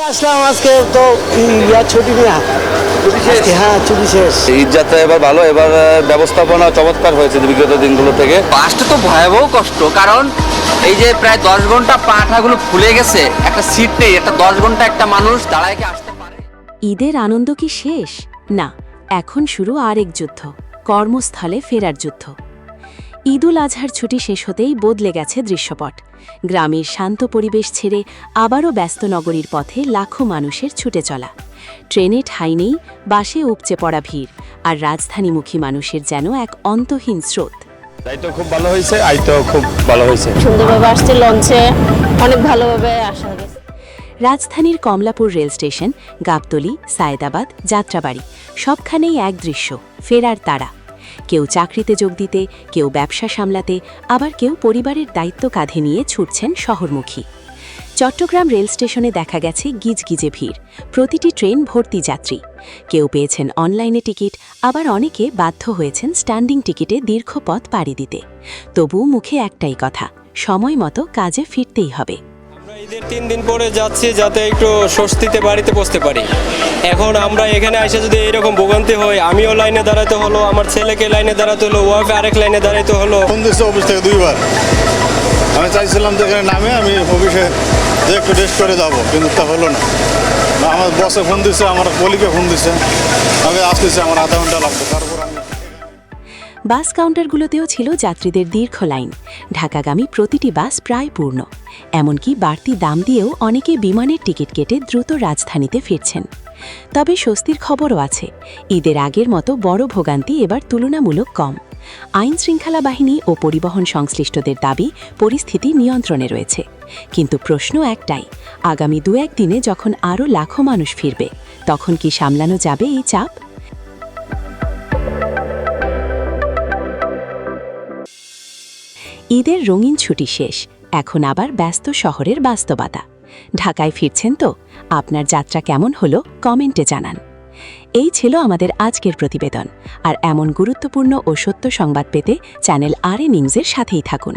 আজকে আসলাম, আজকে তো ছুটি নেই। হ্যাঁ, ছুটি শেষ। ঈদ যাত্রা এবার ভালো, এবার ব্যবস্থাপনা চমৎকার হয়েছে বিগত দিনগুলো থেকে। ফার্স্টে তো ভয়াবহ কষ্ট, কারণ এই যে প্রায় 10 ঘন্টা পাঠাগুলো ফুলে গেছে, একটা সিট নেই, একটা 10 ঘন্টা একটা মানুষ দাঁড়ায় কি আসতে পারে? ঈদের আনন্দ কি শেষ? না, এখন শুরু আরেক যুদ্ধ, কর্মস্থলে ফেরার যুদ্ধ। ঈদুল আজহার ছুটি শেষ হতেই বদলে গেছে দৃশ্যপট। গ্রামের শান্ত পরিবেশ ছেড়ে আবারও ব্যস্ত নগরীর পথে লাখো মানুষের ছুটে চলা। ট্রেনে ঠাঁই নেই, বাসে উপচে পড়া ভিড়, আর রাজধানীমুখী মানুষের যেন এক অন্তহীন স্রোত। যাইতো খুব ভালো হয়েছে, আইতো খুব ভালো হয়েছে। সুন্দরভাবে আসছে, লঞ্চে অনেক ভালোভাবে আসা গেছে। রাজধানীর কমলাপুর রেল স্টেশন, গাবতলী, সায়েদাবাদ, যাত্রাবাড়ি, সবখানেই এক দৃশ্য, ফেরার তাড়া। কেউ চাকরিতে যোগ দিতে, কেউ ব্যবসা সামলাতে, আবার কেউ পরিবারের দায়িত্ব কাঁধে নিয়ে ছুটছেন শহরমুখী। চট্টগ্রাম রেল স্টেশনে দেখা গেছে গিজগিজে ভিড়, প্রতিটি ট্রেন ভর্তি যাত্রী। কেউ পেয়েছেন অনলাইনে টিকিট, আবার অনেকে বাধ্য হয়েছেন স্ট্যান্ডিং টিকিটে দীর্ঘ পথ পাড়ি দিতে। তবু মুখে একটাই কথা, সময় মতো কাজে ফিরতেই হবে। ঈদের 3 দিন পরে যাচ্ছি যাতে একটু স্বস্তিতে বাড়িতে পৌঁছতে পারি। এখন আমরা এখানে এসে যদি এরকম ভোগান্তি হয়, আমিও লাইনে দাঁড়াতে হলো, আমার ছেলেকে লাইনে দাঁড়াতে হলো, ওয়াইফে আরেক লাইনে দাঁড়াতে হলো। ফোন দিচ্ছে অফিস থেকে 2 বার। আমি চাইছিলাম যে এখানে নামে আমি অফিসে যে একটু রেস্ট করে যাব, কিন্তু তা হলো না। আমার বসে ফোন দিচ্ছে, আমার কলিকে ফোন দিচ্ছে, আমি আসতেছি, আমার আধা ঘন্টা লাগবে। তারপর আমি বাস কাউন্টারগুলোতেও ছিল যাত্রীদের দীর্ঘ লাইন। ঢাকাগামী প্রতিটি বাস প্রায় পূর্ণ। এমনকি বাড়তি দাম দিয়েও অনেকে বিমানের টিকিট কেটে দ্রুত রাজধানীতে ফিরছেন। তবে স্বস্তির খবরও আছে, ঈদের আগের মতো বড় ভোগান্তি এবার তুলনামূলক কম। আইন শৃঙ্খলা বাহিনী ও পরিবহন সংশ্লিষ্টদের দাবি পরিস্থিতি নিয়ন্ত্রণে রয়েছে। কিন্তু প্রশ্ন একটাই, আগামী 2-1 দিনে যখন আরও লাখো মানুষ ফিরবে, তখন কি সামলানো যাবে এই চাপ? ঈদের রঙিন ছুটি শেষ, এখন আবার ব্যস্ত শহরের বাস্তবতা। ঢাকায় ফিরছেন তো? আপনার যাত্রা কেমন হলো কমেন্টে জানান। এই ছিল আমাদের আজকের প্রতিবেদন। আর এমন গুরুত্বপূর্ণ ও সত্য সংবাদ পেতে চ্যানেল RA নিউজের সাথেই থাকুন।